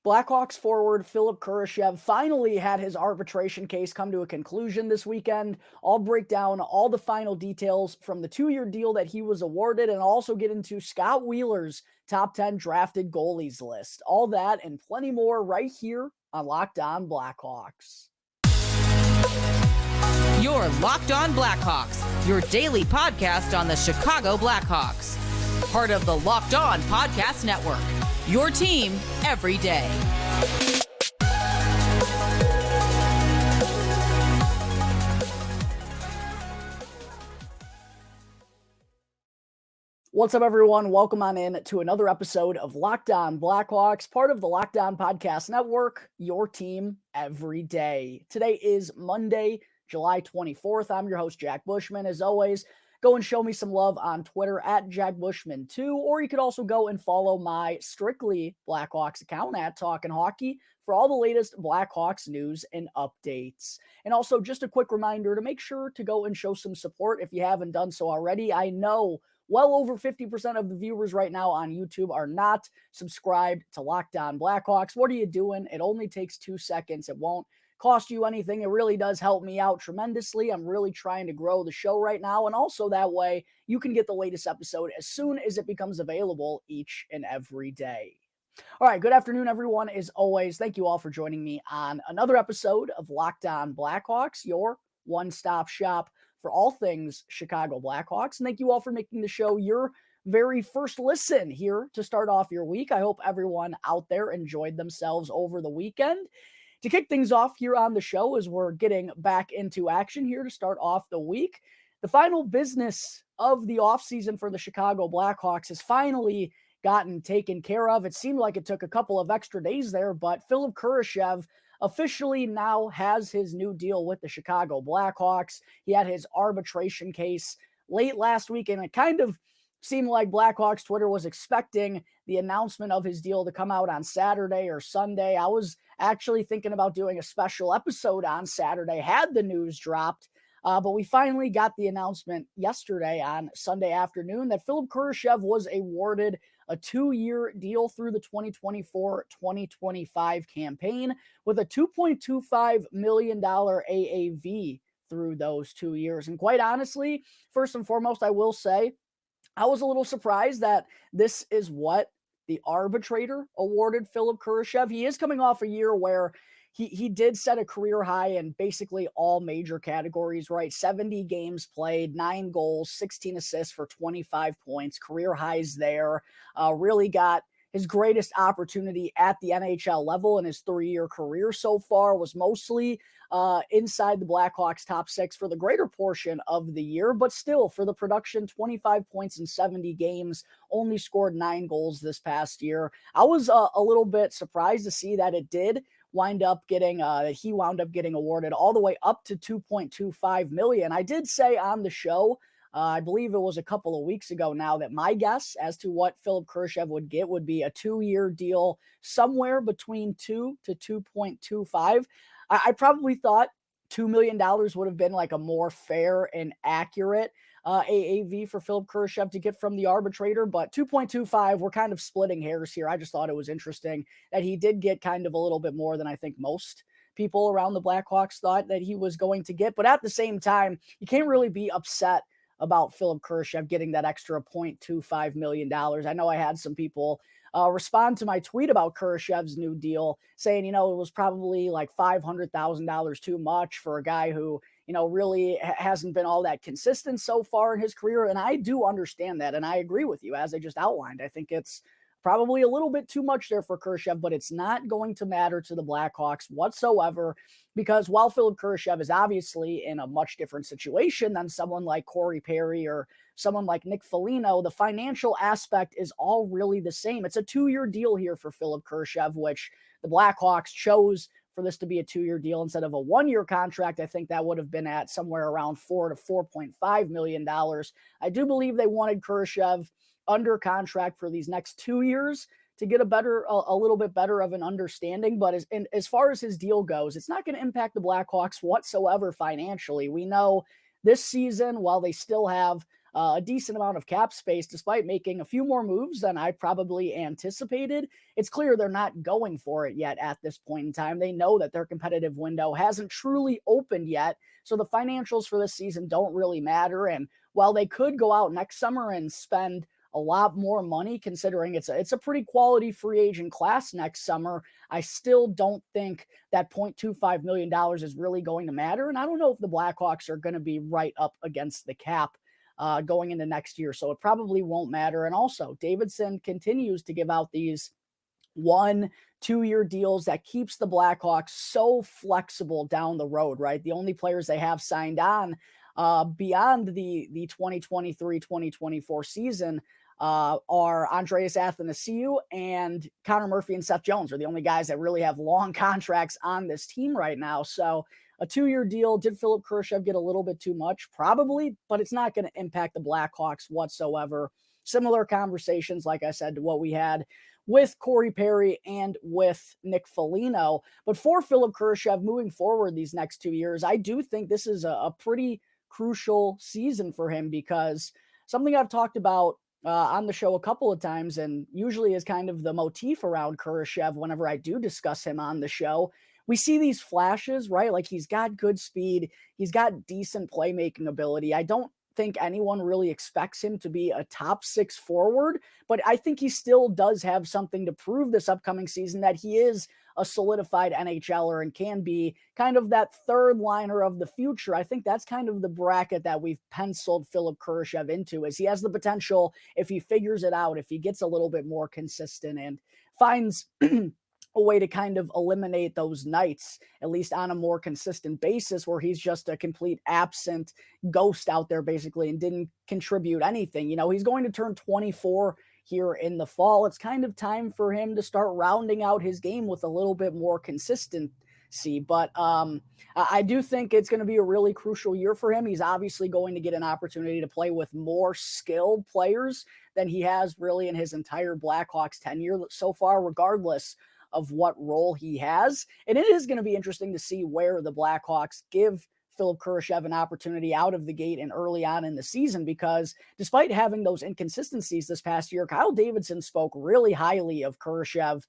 Blackhawks forward Philipp Kurashev finally had his arbitration case come to a conclusion this weekend. I'll break down all the final details from the 2-year deal that he was awarded and also get into Scott Wheeler's top 10 drafted goalies list. All that and plenty more right here on Locked On Blackhawks. You're Locked On Blackhawks, your daily podcast on the Chicago Blackhawks. Part of the Locked On Podcast Network, your team every day. What's up, everyone? Welcome on in to another episode of Locked On Blackhawks, part of the Locked On Podcast Network, your team every day. Today is Monday, July 24th. I'm your host, Jack Bushman. As always, go and show me some love on Twitter at Jack Bushman2, or you could also go and follow my Strictly Blackhawks account at Talkin' Hockey for all the latest Blackhawks news and updates. And also just a quick reminder to make sure to go and show some support if you haven't done so already. I know well over 50% of the viewers right now on YouTube are not subscribed to Locked On Blackhawks. What are you doing? It only takes 2 seconds. It won't cost you anything. It really does help me out tremendously. I'm really trying to grow the show right now. And also that way you can get the latest episode as soon as it becomes available each and every day. All right. Good afternoon, everyone. As always, thank you all for joining me on another episode of Locked On Blackhawks, your one-stop shop for all things Chicago Blackhawks. And thank you all for making the show your very first listen here to start off your week. I hope everyone out there enjoyed themselves over the weekend. To kick things off here on the show as we're getting back into action here to start off the week, the final business of the offseason for the Chicago Blackhawks has finally gotten taken care of. It seemed like it took a couple of extra days there, but Philipp Kurashev officially now has his new deal with the Chicago Blackhawks. He had his arbitration case late last week, and it kind of seemed like Blackhawks Twitter was expecting the announcement of his deal to come out on Saturday or Sunday. I was actually thinking about doing a special episode on Saturday had the news dropped, but we finally got the announcement yesterday on Sunday afternoon that Philipp Kurashev was awarded a 2-year deal through the 2024-2025 campaign with a $2.25 million AAV through those 2 years. And quite honestly, first and foremost, I will say, I was a little surprised that this is what the arbitrator awarded Philipp Kurashev. He is coming off a year where he did set a career high in basically all major categories, right? 70 games played, 9 goals, 16 assists for 25 points, career highs there. Really got his greatest opportunity at the NHL level in his 3-year career so far, was mostly inside the Blackhawks top 6 for the greater portion of the year, but still for the production, 25 points in 70 games, only scored 9 goals this past year. I was a little bit surprised to see that it did wind up getting, he wound up getting awarded all the way up to $2.25 million. I did say on the show, I believe it was a couple of weeks ago now, that my guess as to what Philipp Kurashev would get would be a 2-year deal somewhere between 2 to 2.25. I probably thought $2 million would have been like a more fair and accurate AAV for Philipp Kurashev to get from the arbitrator, but 2.25, we're kind of splitting hairs here. I just thought it was interesting that he did get kind of a little bit more than I think most people around the Blackhawks thought that he was going to get. But at the same time, you can't really be upset about Philipp Kurashev getting that extra $0.25 million. I know I had some people respond to my tweet about Kurashev's new deal saying, it was probably like $500,000 too much for a guy who, really hasn't been all that consistent so far in his career. And I do understand that. And I agree with you, as I just outlined. I think it's probably a little bit too much there for Kurashev, but it's not going to matter to the Blackhawks whatsoever, because while Philipp Kurashev is obviously in a much different situation than someone like Corey Perry or someone like Nick Foligno, the financial aspect is all really the same. It's a 2-year deal here for Philipp Kurashev, which the Blackhawks chose for this to be a 2-year deal instead of a 1-year contract. I think that would have been at somewhere around $4 to $4.5 million. I do believe they wanted Kurashev under contract for these next 2 years to get a little bit better of an understanding. But as far as his deal goes, it's not going to impact the Blackhawks whatsoever financially. We know this season, while they still have a decent amount of cap space despite making a few more moves than I probably anticipated. It's clear they're not going for it yet at this point in time. They know that their competitive window hasn't truly opened yet, so the financials for this season don't really matter. And while they could go out next summer and spend a lot more money, considering it's a pretty quality free agent class next summer, I still don't think that $0.25 million is really going to matter. And I don't know if the Blackhawks are going to be right up against the cap going into next year. So it probably won't matter. And also, Davidson continues to give out these 1-2 year deals that keeps the Blackhawks so flexible down the road, right? The only players they have signed on beyond the 2023-2024 season are Andreas Athanasiou and Connor Murphy and Seth Jones are the only guys that really have long contracts on this team right now. So a 2-year deal. Did Philipp Kurashev get a little bit too much? Probably, but it's not going to impact the Blackhawks whatsoever. Similar conversations, like I said, to what we had with Corey Perry and with Nick Foligno. But for Philipp Kurashev moving forward these next 2 years, I do think this is a pretty crucial season for him, because something I've talked about on the show a couple of times, and usually is kind of the motif around Kurashev whenever I do discuss him on the show. We see these flashes, right? Like, he's got good speed. He's got decent playmaking ability. I don't think anyone really expects him to be a top 6 forward, but I think he still does have something to prove this upcoming season, that he is a solidified NHLer and can be kind of that third liner of the future. I think that's kind of the bracket that we've penciled Philipp Kurashev into, is he has the potential, if he figures it out, if he gets a little bit more consistent and finds a way to kind of eliminate those nights, at least on a more consistent basis, where he's just a complete absent ghost out there basically and didn't contribute anything. You know, he's going to turn 24 here in the fall. It's kind of time for him to start rounding out his game with a little bit more consistency. But I do think it's going to be a really crucial year for him. He's obviously going to get an opportunity to play with more skilled players than he has really in his entire Blackhawks tenure so far, regardless of what role he has. And it is going to be interesting to see where the Blackhawks give Philipp Kurashev an opportunity out of the gate and early on in the season, because despite having those inconsistencies this past year, Kyle Davidson spoke really highly of Kurashev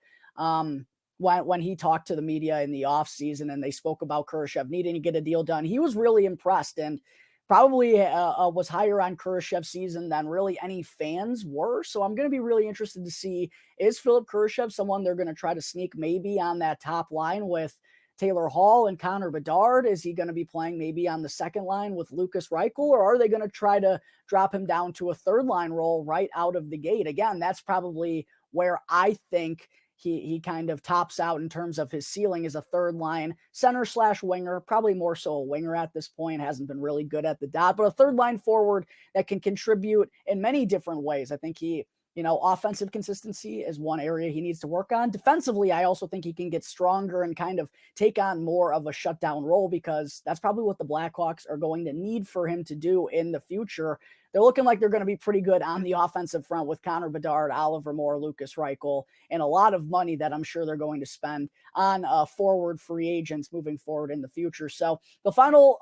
when he talked to the media in the offseason, and they spoke about Kurashev needing to get a deal done. He was really impressed, and probably was higher on Kurashev's season than really any fans were. So I'm going to be really interested to see, is Philipp Kurashev someone they're going to try to sneak maybe on that top line with Taylor Hall and Connor Bedard? Is he going to be playing maybe on the second line with Lucas Reichel, or are they going to try to drop him down to a third line role right out of the gate? Again, that's probably where I think he kind of tops out in terms of his ceiling, as a third line center / winger, probably more so a winger at this point. Hasn't been really good at the dot, but a third line forward that can contribute in many different ways. I think he, offensive consistency is one area he needs to work on. Defensively, I also think he can get stronger and kind of take on more of a shutdown role, because that's probably what the Blackhawks are going to need for him to do in the future. They're looking like they're going to be pretty good on the offensive front with Connor Bedard, Oliver Moore, Lucas Reichel, and a lot of money that I'm sure they're going to spend on forward free agents moving forward in the future. So the final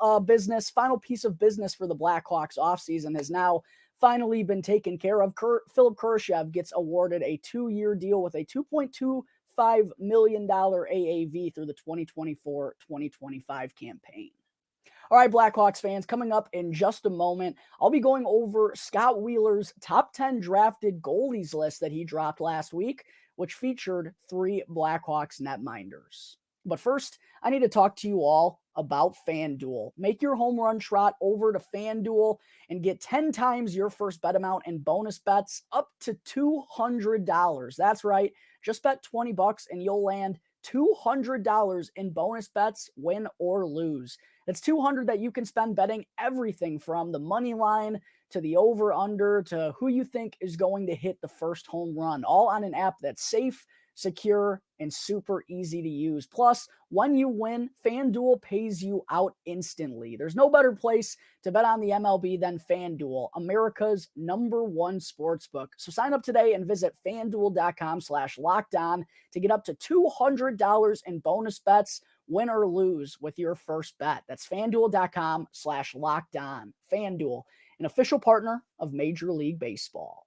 piece of business for the Blackhawks offseason has now finally been taken care of. Philipp Kurashev gets awarded a 2-year deal with a $2.25 million AAV through the 2024-2025 campaign. All right, Blackhawks fans, coming up in just a moment, I'll be going over Scott Wheeler's top 10 drafted goalies list that he dropped last week, which featured 3 Blackhawks netminders. But first, I need to talk to you all about FanDuel. Make your home run trot over to FanDuel and get 10 times your first bet amount in bonus bets up to $200. That's right. Just bet $20 and you'll land $200 in bonus bets, win or lose. That's $200 that you can spend betting everything from the money line to the over-under to who you think is going to hit the first home run, all on an app that's safe, secure, and super easy to use. Plus, when you win, FanDuel pays you out instantly. There's no better place to bet on the MLB than FanDuel, America's #1 sportsbook. So sign up today and visit FanDuel.com/lockedon to get up to $200 in bonus bets, win or lose with your first bet. That's FanDuel.com/lockedon. FanDuel, an official partner of Major League Baseball.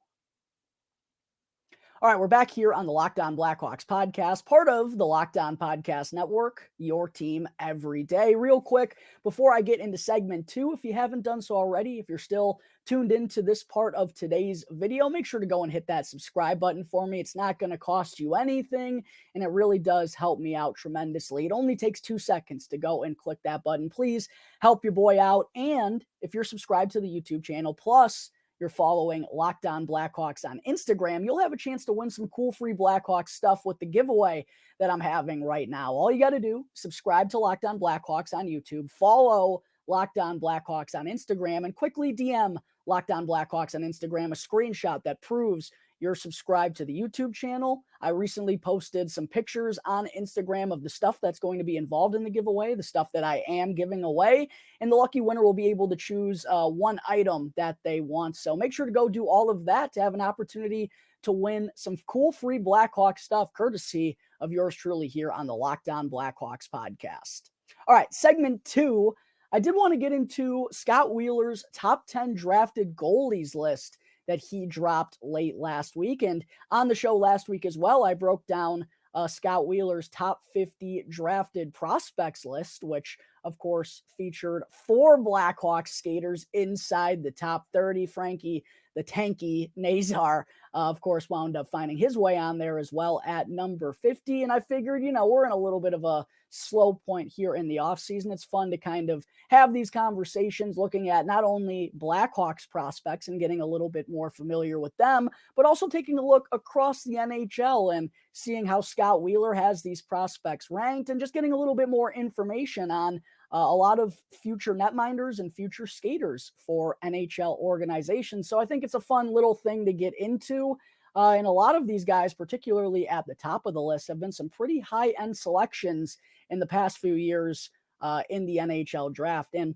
All right, we're back here on the Locked On Blackhawks podcast, part of the Locked On Podcast Network, your team every day. Real quick, before I get into segment 2, if you haven't done so already, if you're still tuned into this part of today's video, make sure to go and hit that subscribe button for me. It's not going to cost you anything, and it really does help me out tremendously. It only takes 2 seconds to go and click that button. Please help your boy out. And if you're subscribed to the YouTube channel, plus you're following Locked On Blackhawks on Instagram, you'll have a chance to win some cool free Blackhawks stuff with the giveaway that I'm having right now. All you got to do, subscribe to Locked On Blackhawks on YouTube, follow Locked On Blackhawks on Instagram, and quickly DM Locked On Blackhawks on Instagram a screenshot that proves you're subscribed to the YouTube channel. I recently posted some pictures on Instagram of the stuff that's going to be involved in the giveaway, the stuff that I am giving away, and the lucky winner will be able to choose one item that they want. So make sure to go do all of that to have an opportunity to win some cool free Blackhawks stuff, courtesy of yours truly here on the Locked On Blackhawks podcast. All right, segment 2, I did want to get into Scott Wheeler's top 10 drafted goalies list that he dropped late last week. And on the show last week as well, I broke down Scott Wheeler's top 50 drafted prospects list, which of course featured 4 Blackhawks skaters inside the top 30. Frankie the Tanky Nazar, of course, wound up finding his way on there as well at number 50. And I figured, we're in a little bit of a slow point here in the offseason. It's fun to kind of have these conversations looking at not only Blackhawks prospects and getting a little bit more familiar with them, but also taking a look across the NHL and seeing how Scott Wheeler has these prospects ranked and just getting a little bit more information on a lot of future netminders and future skaters for NHL organizations. So I think it's a fun little thing to get into. And a lot of these guys, particularly at the top of the list, have been some pretty high-end selections in the past few years in the NHL draft. And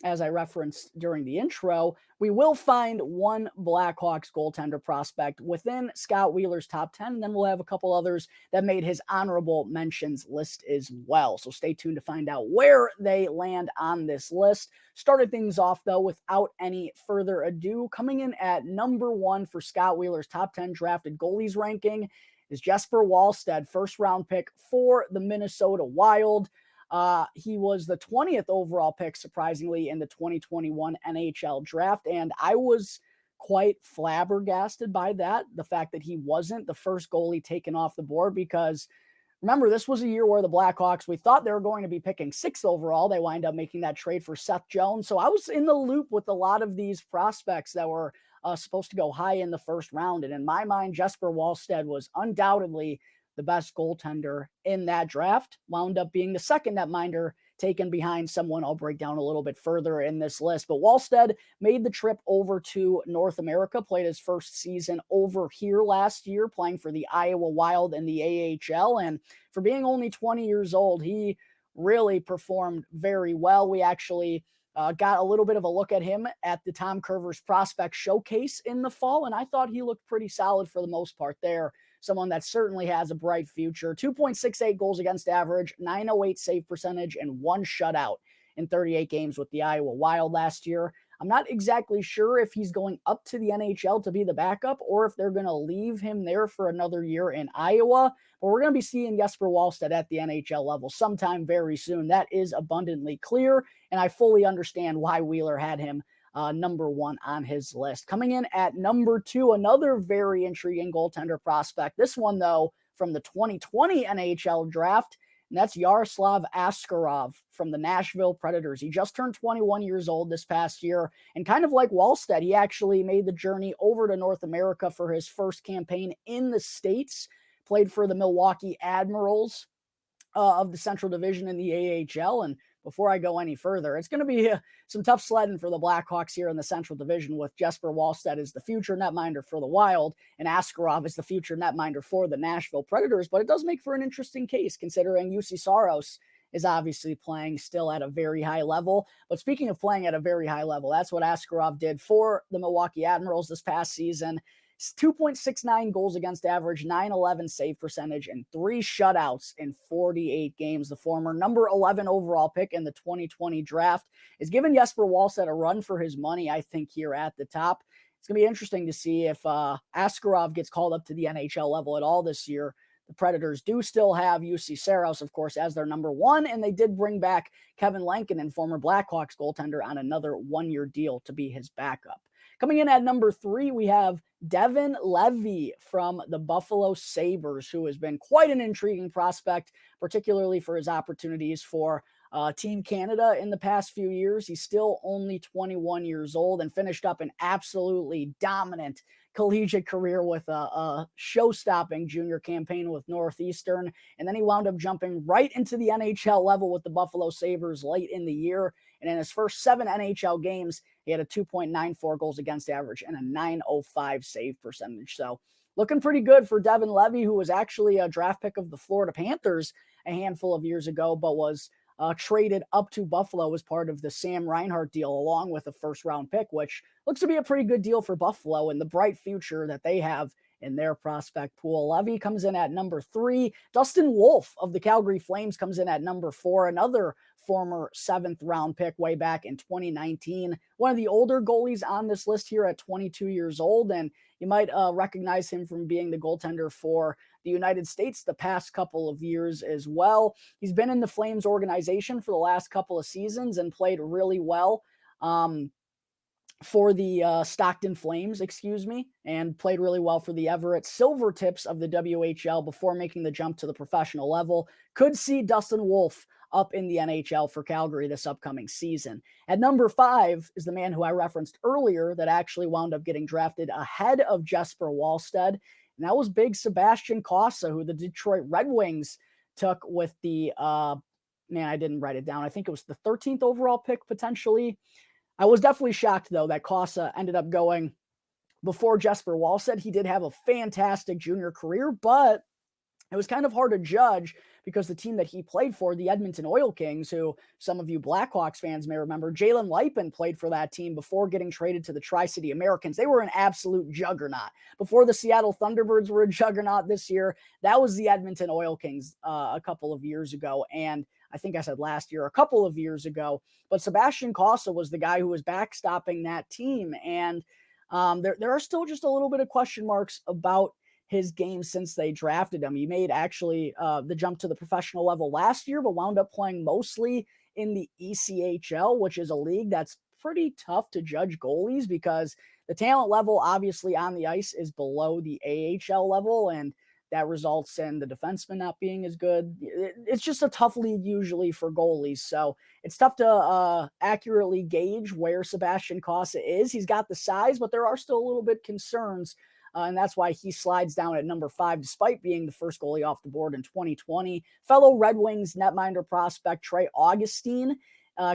as I referenced during the intro, we will find one Blackhawks goaltender prospect within Scott Wheeler's top 10, and then we'll have a couple others that made his honorable mentions list as well. So stay tuned to find out where they land on this list. Started things off, though, without any further ado. Coming in at number 1 for Scott Wheeler's top 10 drafted goalies ranking is Jesper Wallstedt, first-round pick for the Minnesota Wild. He was the 20th overall pick, surprisingly, in the 2021 NHL draft, and I was quite flabbergasted by that, the fact that he wasn't the first goalie taken off the board, because remember, this was a year where the Blackhawks, we thought they were going to be picking 6th overall. They wind up making that trade for Seth Jones, so I was in the loop with a lot of these prospects that were supposed to go high in the first round, and in my mind, Jesper Wallstedt was undoubtedly the best goaltender in that draft, wound up being the second netminder taken behind someone I'll break down a little bit further in this list. But Wallstedt made the trip over to North America, played his first season over here last year, playing for the Iowa Wild in the AHL. And for being only 20 years old, he really performed very well. We actually got a little bit of a look at him at the Tom Curver's Prospect Showcase in the fall, and I thought he looked pretty solid for the most part there. Someone that certainly has a bright future. 2.68 goals against average, .908 save percentage, and 1 shutout in 38 games with the Iowa Wild last year. I'm not exactly sure if he's going up to the NHL to be the backup or if they're going to leave him there for another year in Iowa. But we're going to be seeing Jesper Wallstedt at the NHL level sometime very soon. That is abundantly clear, and I fully understand why Wheeler had him number 1 on his list. Coming in at number 2, another very intriguing goaltender prospect. This one, though, from the 2020 NHL draft, and that's Yaroslav Askarov from the Nashville Predators. He just turned 21 years old this past year, and kind of like Wallstedt, he actually made the journey over to North America for his first campaign in the States, played for the Milwaukee Admirals of the Central Division in the AHL, and before I go any further, it's going to be some tough sledding for the Blackhawks here in the Central Division, with Jesper Wallstedt as the future netminder for the Wild and Askarov as the future netminder for the Nashville Predators. But it does make for an interesting case, considering UC Saros is obviously playing still at a very high level. But speaking of playing at a very high level, that's what Askarov did for the Milwaukee Admirals this past season. 2.69 goals against average, 911 save percentage, and 3 shutouts in 48 games. The former number 11 overall pick in the 2020 draft is giving Jesper Wallstedt a run for his money, I think, here at the top. It's going to be interesting to see if Askarov gets called up to the NHL level at all this year. The Predators do still have UC Saros, of course, as their number 1, and they did bring back Kevin Lankinen, former Blackhawks goaltender, on another 1-year deal to be his backup. Coming in at number 3, we have Devin Levy from the Buffalo Sabres, who has been quite an intriguing prospect, particularly for his opportunities for Team Canada in the past few years. He's still only 21 years old and finished up an absolutely dominant collegiate career with a show-stopping junior campaign with Northeastern. And then he wound up jumping right into the NHL level with the Buffalo Sabres late in the year. And in his first 7 NHL games, he had a 2.94 goals against average and a 905 save percentage. So looking pretty good for Devin Levy, who was actually a draft pick of the Florida Panthers a handful of years ago, but was traded up to Buffalo as part of the Sam Reinhart deal, along with a first-round pick, which looks to be a pretty good deal for Buffalo and the bright future that they have in their prospect pool. Levy comes in at number 3. Dustin Wolf of the Calgary Flames comes in at number 4, another former 7th-round pick way back in 2019. One of the older goalies on this list here at 22 years old, and you might recognize him from being the goaltender for the United States the past couple of years as well. He's been in the Flames organization for the last couple of seasons and played really well for the Stockton Flames, and played really well for the Everett Silvertips of the WHL before making the jump to the professional level. Could see Dustin Wolf up in the NHL for Calgary this upcoming season. At number 5 is the man who I referenced earlier that actually wound up getting drafted ahead of Jesper Wallstedt, and that was big Sebastian Cossa, who the Detroit Red Wings took with the, I didn't write it down. I think it was the 13th overall pick, potentially. I was definitely shocked, though, that Cossa ended up going before Jesper Wallstedt. He did have a fantastic junior career, but it was kind of hard to judge because the team that he played for, the Edmonton Oil Kings, who some of you Blackhawks fans may remember, Jalen Lipin played for that team before getting traded to the Tri-City Americans. They were an absolute juggernaut. Before the Seattle Thunderbirds were a juggernaut this year, that was the Edmonton Oil Kings a couple of years ago. And I think I said last year, a couple of years ago. But Sebastian Cossa was the guy who was backstopping that team. And there are still just a little bit of question marks about his game since they drafted him. He made actually the jump to the professional level last year, but wound up playing mostly in the ECHL, which is a league that's pretty tough to judge goalies because the talent level obviously on the ice is below the AHL level, and that results in the defenseman not being as good. It's just a tough league usually for goalies. So it's tough to accurately gauge where Sebastian Cossa is. He's got the size, but there are still a little bit concerns. And that's why he slides down at number 5, despite being the first goalie off the board in 2020. Fellow Red Wings netminder prospect Trey Augustine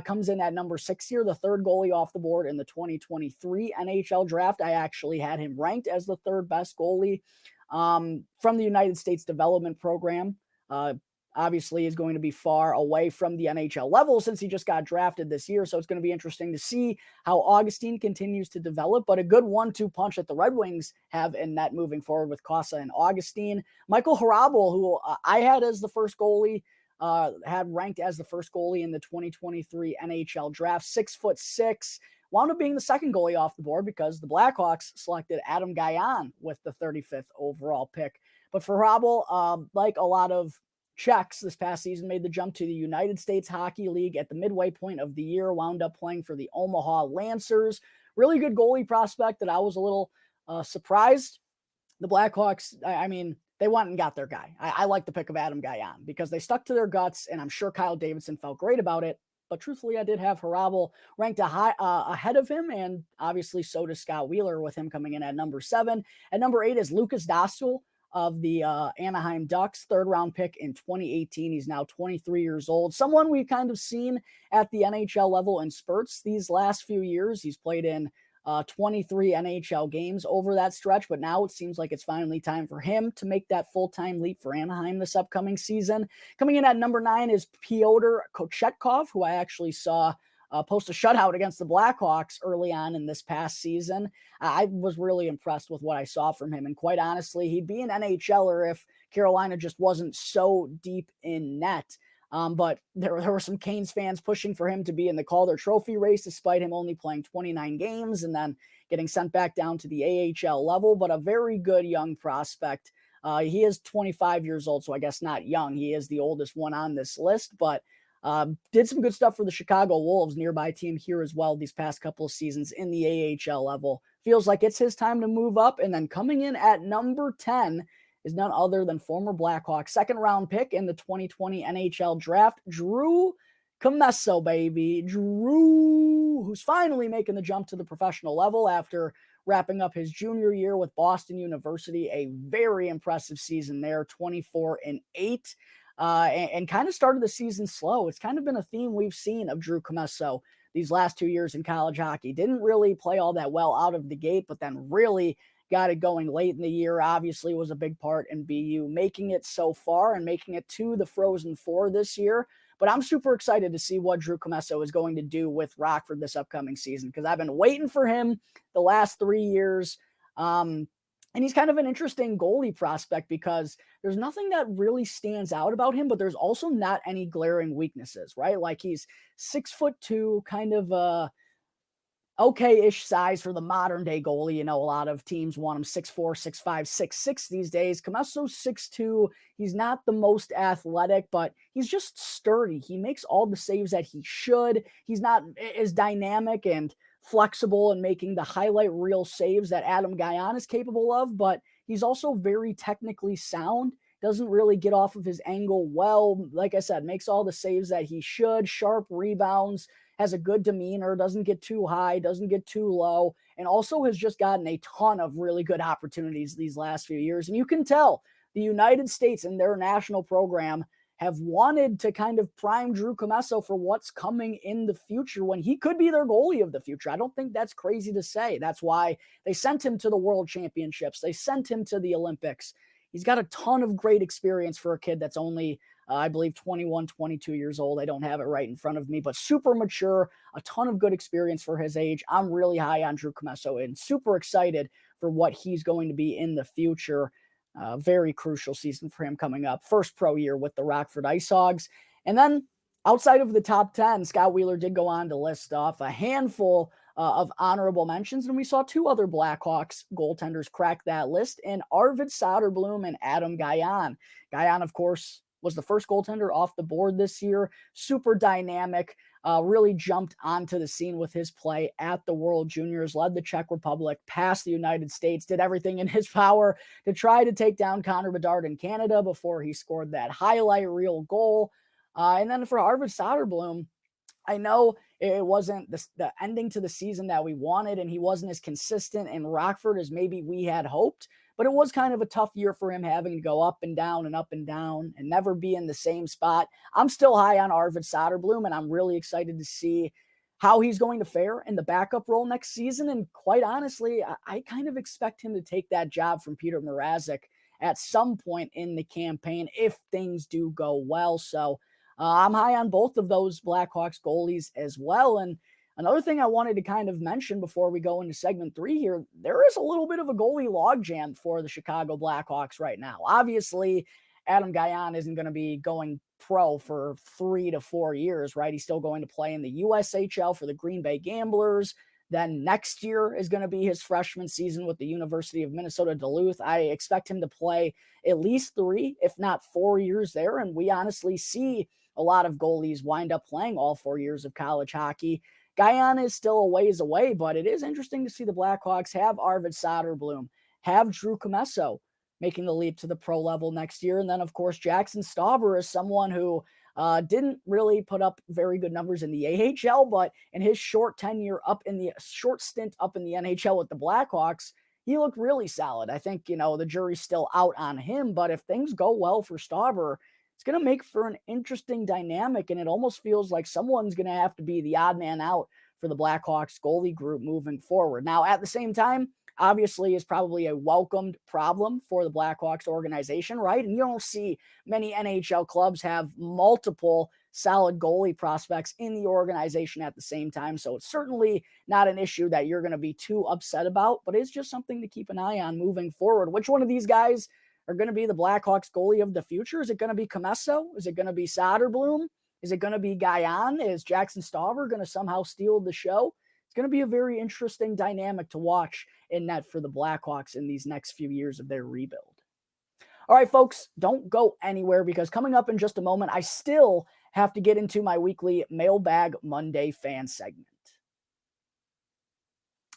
comes in at number 6 here, the 3rd goalie off the board in the 2023 NHL draft. I actually had him ranked as the 3rd best goalie from the United States Development Program. Obviously is going to be far away from the NHL level since he just got drafted this year. So it's going to be interesting to see how Augustine continues to develop, but a good 1-2 punch that the Red Wings have in net moving forward with Cossa and Augustine. Michael Hrabal, who I had as the first goalie, had ranked as the first goalie in the 2023 NHL draft, 6'6", wound up being the 2nd goalie off the board because the Blackhawks selected Adam Gajan with the 35th overall pick. But for Hrabal, like a lot of Czechs this past season, made the jump to the United States Hockey League at the midway point of the year, wound up playing for the Omaha Lancers. Really good goalie prospect that I was a little surprised. The Blackhawks, they went and got their guy. I like the pick of Adam Gajan because they stuck to their guts, and I'm sure Kyle Davidson felt great about it. But truthfully, I did have Hrabal ranked ahead of him, and obviously so does Scott Wheeler with him coming in at number 7. At number 8 is Lucas Dostal of the Anaheim Ducks, 3rd-round pick in 2018. He's now 23 years old. Someone we've kind of seen at the NHL level in spurts these last few years. He's played in 23 NHL games over that stretch, but now it seems like it's finally time for him to make that full-time leap for Anaheim this upcoming season. Coming in at number 9 is Pyotr Kochetkov, who I actually saw post a shutout against the Blackhawks early on in this past season. I was really impressed with what I saw from him. And quite honestly, he'd be an NHLer if Carolina just wasn't so deep in net. But there were some Canes fans pushing for him to be in the Calder Trophy race, despite him only playing 29 games and then getting sent back down to the AHL level. But a very good young prospect. He is 25 years old, so I guess not young. He is the oldest one on this list, but did some good stuff for the Chicago Wolves, nearby team here as well, these past couple of seasons in the AHL level. Feels like it's his time to move up. And then coming in at number 10 is none other than former Blackhawks second-round pick in the 2020 NHL draft, Drew Commesso, baby. Drew, who's finally making the jump to the professional level after wrapping up his junior year with Boston University. A very impressive season there, 24-8, and kind of started the season slow. It's kind of been a theme we've seen of Drew Commesso these last 2 years in college hockey. Didn't really play all that well out of the gate, but then really got it going late in the year. Obviously was a big part in BU making it so far and making it to the Frozen Four this year. But I'm super excited to see what Drew Commesso is going to do with Rockford this upcoming season, because I've been waiting for him the last 3 years. And he's kind of an interesting goalie prospect because there's nothing that really stands out about him, but there's also not any glaring weaknesses, right? Like he's 6'2", kind of okay-ish size for the modern day goalie. You know, a lot of teams want him 6'4", 6'5", 6'6" these days. Comesso's 6'2". He's not the most athletic, but he's just sturdy. He makes all the saves that he should. He's not as dynamic and flexible in making the highlight reel saves that Adam Guyon is capable of, but he's also very technically sound. Doesn't really get off of his angle well. Like I said, makes all the saves that he should. Sharp rebounds, has a good demeanor, doesn't get too high, doesn't get too low, and also has just gotten a ton of really good opportunities these last few years. And you can tell the United States and their national program have wanted to kind of prime Drew Commesso for what's coming in the future when he could be their goalie of the future. I don't think that's crazy to say. That's why they sent him to the World Championships. They sent him to the Olympics. He's got a ton of great experience for a kid that's only I believe 21, 22 years old. I don't have it right in front of me, but super mature, a ton of good experience for his age. I'm really high on Drew Commesso and super excited for what he's going to be in the future. Very crucial season for him coming up. First pro year with the Rockford Ice Hogs. And then outside of the top 10, Scott Wheeler did go on to list off a handful of honorable mentions, and we saw two other Blackhawks goaltenders crack that list, and Arvid Soderblom and Adam Guyon. Guyon, of course, was the first goaltender off the board this year. Super dynamic, really jumped onto the scene with his play at the World Juniors, led the Czech Republic past the United States, did everything in his power to try to take down Connor Bedard in Canada before he scored that highlight reel goal. And then for Arvid Soderblom, I know it wasn't the ending to the season that we wanted, and he wasn't as consistent in Rockford as maybe we had hoped, but it was kind of a tough year for him, having to go up and down and never be in the same spot. I'm still high on Arvid Soderblom, and I'm really excited to see how he's going to fare in the backup role next season. And quite honestly, I kind of expect him to take that job from Peter Mrazek at some point in the campaign if things do go well. So I'm high on both of those Blackhawks goalies as well. And another thing I wanted to kind of mention before we go into segment 3 here, there is a little bit of a goalie logjam for the Chicago Blackhawks right now. Obviously, Adam Guyon isn't going to be going pro for 3 to 4 years, right? He's still going to play in the USHL for the Green Bay Gamblers. Then next year is going to be his freshman season with the University of Minnesota Duluth. I expect him to play at least 3, if not 4 years there. And we honestly see a lot of goalies wind up playing all 4 years of college hockey. Guyon is still a ways away, but it is interesting to see the Blackhawks have Arvid Soderblom, have Drew Commesso making the leap to the pro level next year. And then, of course, Jackson Stauber is someone who didn't really put up very good numbers in the AHL, but in his short stint up in the NHL with the Blackhawks, he looked really solid. I think, the jury's still out on him, but if things go well for Stauber, it's going to make for an interesting dynamic, and it almost feels like someone's going to have to be the odd man out for the Blackhawks goalie group moving forward. Now, at the same time, obviously is probably a welcomed problem for the Blackhawks organization, right? And you don't see many NHL clubs have multiple solid goalie prospects in the organization at the same time. So it's certainly not an issue that you're going to be too upset about, but it's just something to keep an eye on moving forward. Which one of these guys are going to be the Blackhawks goalie of the future? Is it going to be Comesso? Is it going to be Soderblom? Is it going to be Guyon? Is Jackson Stauber going to somehow steal the show? It's going to be a very interesting dynamic to watch in net for the Blackhawks in these next few years of their rebuild. All right, folks, don't go anywhere because coming up in just a moment, I still have to get into my weekly Mailbag Monday fan segment.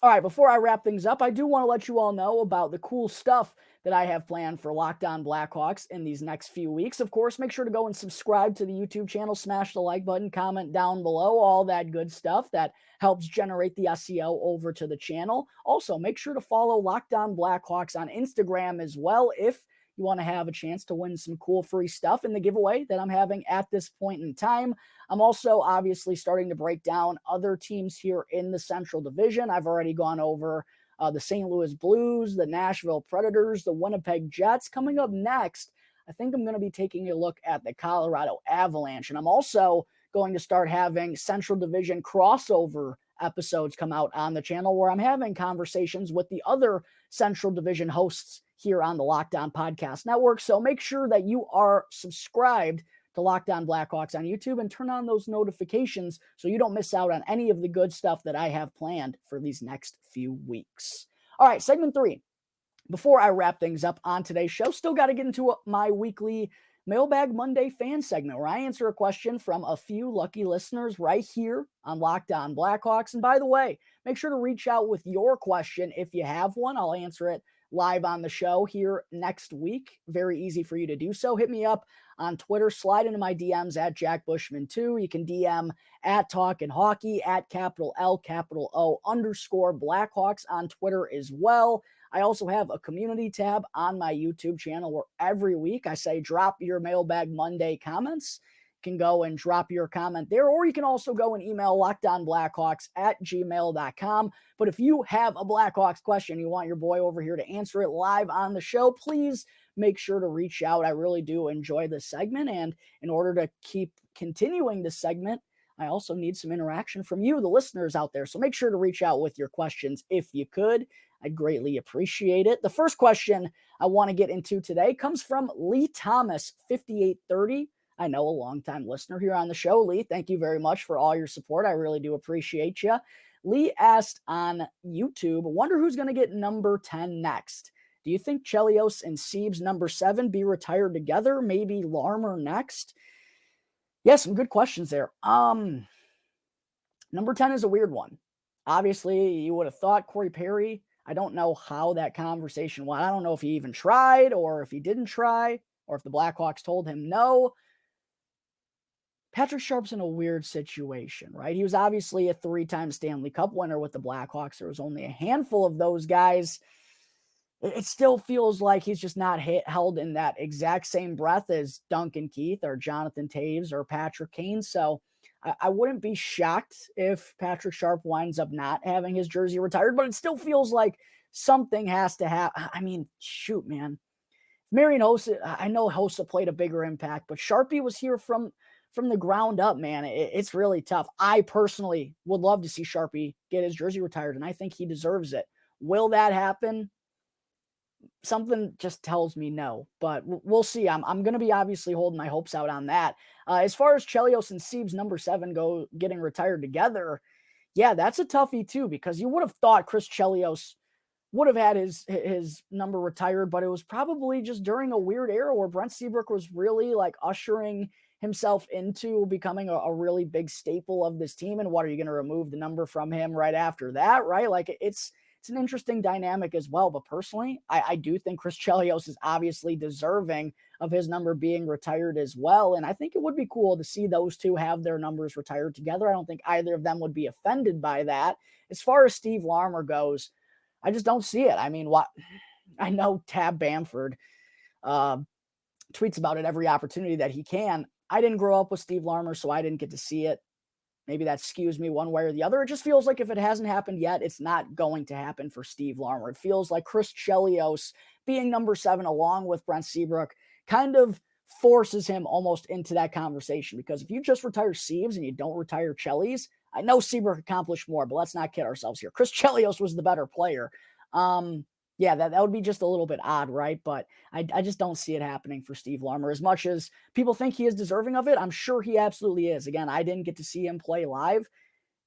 All right, before I wrap things up, I do want to let you all know about the cool stuff that I have planned for Locked On Blackhawks in these next few weeks. Of course, make sure to go and subscribe to the YouTube channel, smash the like button, comment down below, all that good stuff that helps generate the SEO over to the channel. Also, make sure to follow Locked On Blackhawks on Instagram as well if you want to have a chance to win some cool free stuff in the giveaway that I'm having at this point in time. I'm also obviously starting to break down other teams here in the Central Division. I've already gone over the St. Louis Blues, the Nashville Predators, the Winnipeg Jets. Coming up next, I think I'm going to be taking a look at the Colorado Avalanche. And I'm also going to start having Central Division crossover episodes come out on the channel where I'm having conversations with the other Central Division hosts here on the Locked On Podcast Network. So make sure that you are subscribed to Locked On Blackhawks on YouTube and turn on those notifications so you don't miss out on any of the good stuff that I have planned for these next few weeks. All right, segment 3. Before I wrap things up on today's show, still got to get into my weekly Mailbag Monday fan segment where I answer a question from a few lucky listeners right here on Locked On Blackhawks. And by the way, make sure to reach out with your question if you have one. I'll answer it live on the show here next week. Very easy for you to do so. Hit me up on Twitter. Slide into my DMs at Jack Bushman 2. You can DM at Talkin' Hockey, at capital L, capital O, _ Blackhawks on Twitter as well. I also have a community tab on my YouTube channel where every week I say drop your Mailbag Monday comments. You can go and drop your comment there, or you can also go and email lockedonblackhawks@gmail.com. But if you have a Blackhawks question, you want your boy over here to answer it live on the show, please make sure to reach out. I really do enjoy this segment. And in order to keep continuing this segment, I also need some interaction from you, the listeners out there. So make sure to reach out with your questions if you could. I'd greatly appreciate it. The first question I want to get into today comes from Lee Thomas, 5830. I know a longtime listener here on the show. Lee, thank you very much for all your support. I really do appreciate you. Lee asked on YouTube, wonder who's going to get number 10 next. Do you think Chelios and Siebes number 7 be retired together? Maybe Larmer next? Yeah, some good questions there. Number 10 is a weird one. Obviously, you would have thought Corey Perry. I don't know how that conversation went. I don't know if he even tried or if he didn't try or if the Blackhawks told him no. Patrick Sharp's in a weird situation, right? He was obviously a 3-time Stanley Cup winner with the Blackhawks. There was only a handful of those guys. It still feels like he's just not held in that exact same breath as Duncan Keith or Jonathan Taves or Patrick Kane. So I wouldn't be shocked if Patrick Sharp winds up not having his jersey retired, but it still feels like something has to happen. I mean, shoot, man. Marian Hossa, I know Hossa played a bigger impact, but Sharpie was here from the ground up, man. It's really tough. I personally would love to see Sharpie get his jersey retired, and I think he deserves it. Will that happen? Something just tells me no, but we'll see. I'm going to be obviously holding my hopes out on that. As far as Chelios and Siebes number 7 go getting retired together, yeah, that's a toughie too, because you would have thought Chris Chelios would have had his number retired, but it was probably just during a weird era where Brent Seabrook was really like ushering himself into becoming a really big staple of this team. And what, are you going to remove the number from him right after that? Right? Like it's an interesting dynamic as well. But personally, I do think Chris Chelios is obviously deserving of his number being retired as well. And I think it would be cool to see those two have their numbers retired together. I don't think either of them would be offended by that. As far as Steve Larmer goes, I just don't see it. I mean, what I know Tab Bamford tweets about it every opportunity that he can. I didn't grow up with Steve Larmer, so I didn't get to see it. Maybe that skews me one way or the other. It just feels like if it hasn't happened yet, it's not going to happen for Steve Larmer. It feels like Chris Chelios being number 7 along with Brent Seabrook kind of forces him almost into that conversation, because if you just retire Seaves and you don't retire Chelios, I know Seabrook accomplished more, but let's not kid ourselves here. Chris Chelios was the better player. Yeah, that would be just a little bit odd, right? But I just don't see it happening for Steve Larmer. As much as people think he is deserving of it, I'm sure he absolutely is. Again, I didn't get to see him play live.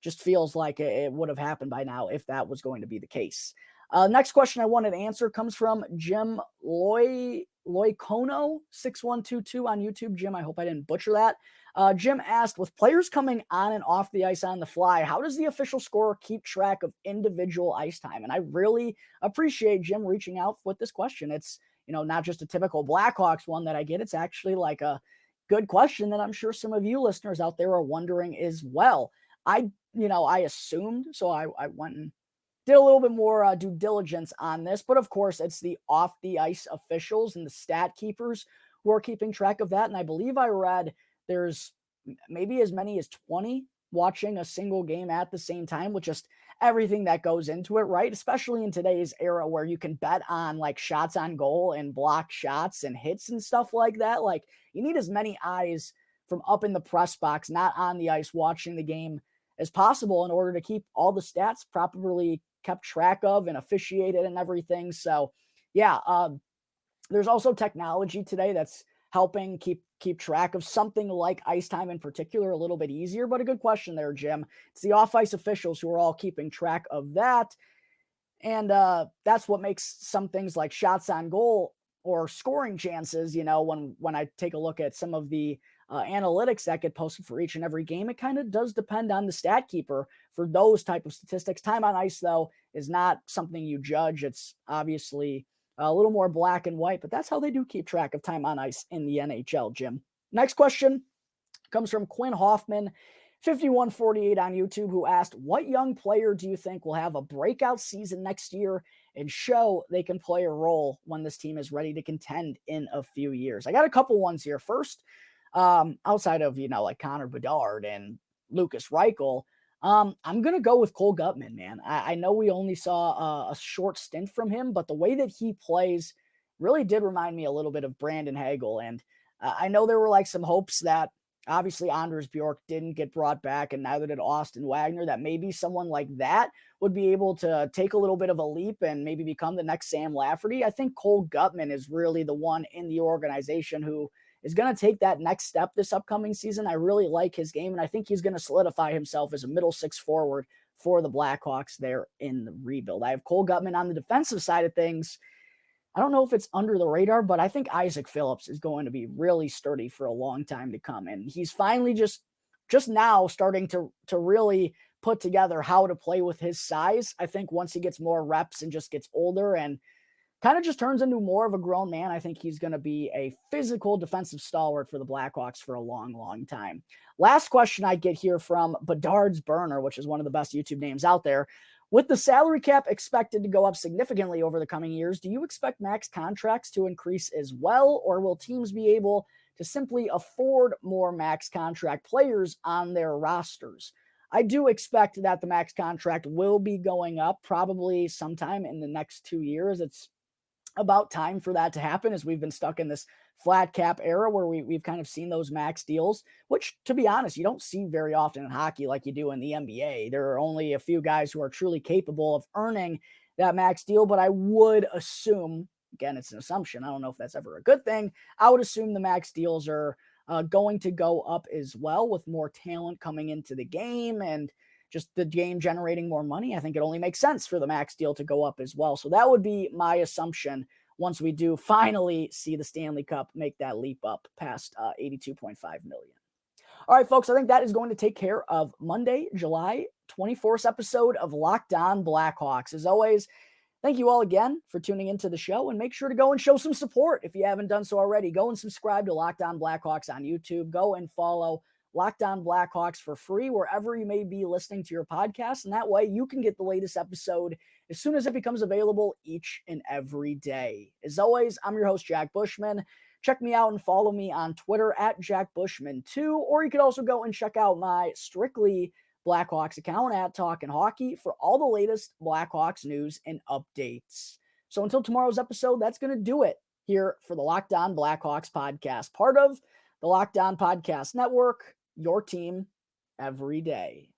Just feels like it would have happened by now if that was going to be the case. Next question I wanted to answer comes from Jim Loicono 6122 on YouTube. Jim, I hope I didn't butcher that. Jim asked, with players coming on and off the ice on the fly, how does the official scorer keep track of individual ice time? And I really appreciate Jim reaching out with this question. It's, not just a typical Blackhawks one that I get. It's actually like a good question that I'm sure some of you listeners out there are wondering as well. I assumed, so I went and did a little bit more due diligence on this, but of course it's the off the ice officials and the stat keepers who are keeping track of that. And I believe I read there's maybe as many as 20 watching a single game at the same time, with just everything that goes into it, right? Especially in today's era where you can bet on like shots on goal and block shots and hits and stuff like that. Like, you need as many eyes from up in the press box, not on the ice, watching the game as possible in order to keep all the stats properly kept track of and officiated and everything. So yeah, there's also technology today that's helping keep track of something like ice time in particular a little bit easier. But a good question there, Jim. It's the off-ice officials who are all keeping track of that. And that's what makes some things like shots on goal or scoring chances, when I take a look at some of the analytics that get posted for each and every game, it kind of does depend on the stat keeper for those type of statistics. Time on ice, though, is not something you judge. It's obviously a little more black and white, but that's how they do keep track of time on ice in the NHL, Jim. Next question comes from Quinn Hoffman, 5148 on YouTube, who asked, what young player do you think will have a breakout season next year and show they can play a role when this team is ready to contend in a few years? I got a couple ones here. First, outside of, like Connor Bedard and Lucas Reichel, I'm going to go with Cole Gutman, man. I know we only saw a short stint from him, but the way that he plays really did remind me a little bit of Brandon Hagel. And I know there were like some hopes that obviously Anders Bjork didn't get brought back, and neither did Austin Wagner, that maybe someone like that would be able to take a little bit of a leap and maybe become the next Sam Lafferty. I think Cole Gutman is really the one in the organization who is going to take that next step this upcoming season. I really like his game, and I think he's going to solidify himself as a middle six forward for the Blackhawks there in the rebuild. I have Cole Gutman on the defensive side of things. I don't know if it's under the radar, but I think Isaac Phillips is going to be really sturdy for a long time to come. And he's finally just now starting to really put together how to play with his size. I think once he gets more reps and just gets older and kind of just turns into more of a grown man, I think he's going to be a physical defensive stalwart for the Blackhawks for a long, long time. Last question I get here from Bedard's Burner, which is one of the best YouTube names out there. With the salary cap expected to go up significantly over the coming years, do you expect max contracts to increase as well, or will teams be able to simply afford more max contract players on their rosters? I do expect that the max contract will be going up probably sometime in the next 2 years. It's about time for that to happen, as we've been stuck in this flat cap era where we've kind of seen those max deals, which, to be honest, you don't see very often in hockey like you do in the NBA. There are only a few guys who are truly capable of earning that max deal, but I would assume, again, it's an assumption, I don't know if that's ever a good thing, I would assume the max deals are going to go up as well with more talent coming into the game and just the game generating more money. I think it only makes sense for the max deal to go up as well. So that would be my assumption once we do finally see the Stanley Cup make that leap up past $82.5 million. All right, folks, I think that is going to take care of Monday, July 24th episode of Locked On Blackhawks. As always, thank you all again for tuning into the show, and make sure to go and show some support if you haven't done so already. Go and subscribe to Locked On Blackhawks on YouTube. Go and follow Locked On Blackhawks for free wherever you may be listening to your podcast, and that way you can get the latest episode as soon as it becomes available each and every day. As always, I'm your host, Jack Bushman. Check me out and follow me on Twitter at JackBushman2, or you could also go and check out my strictly Blackhawks account at Talkin' Hockey for all the latest Blackhawks news and updates. So until tomorrow's episode, that's going to do it here for the Locked On Blackhawks podcast, part of the Locked On Podcast Network, your team every day.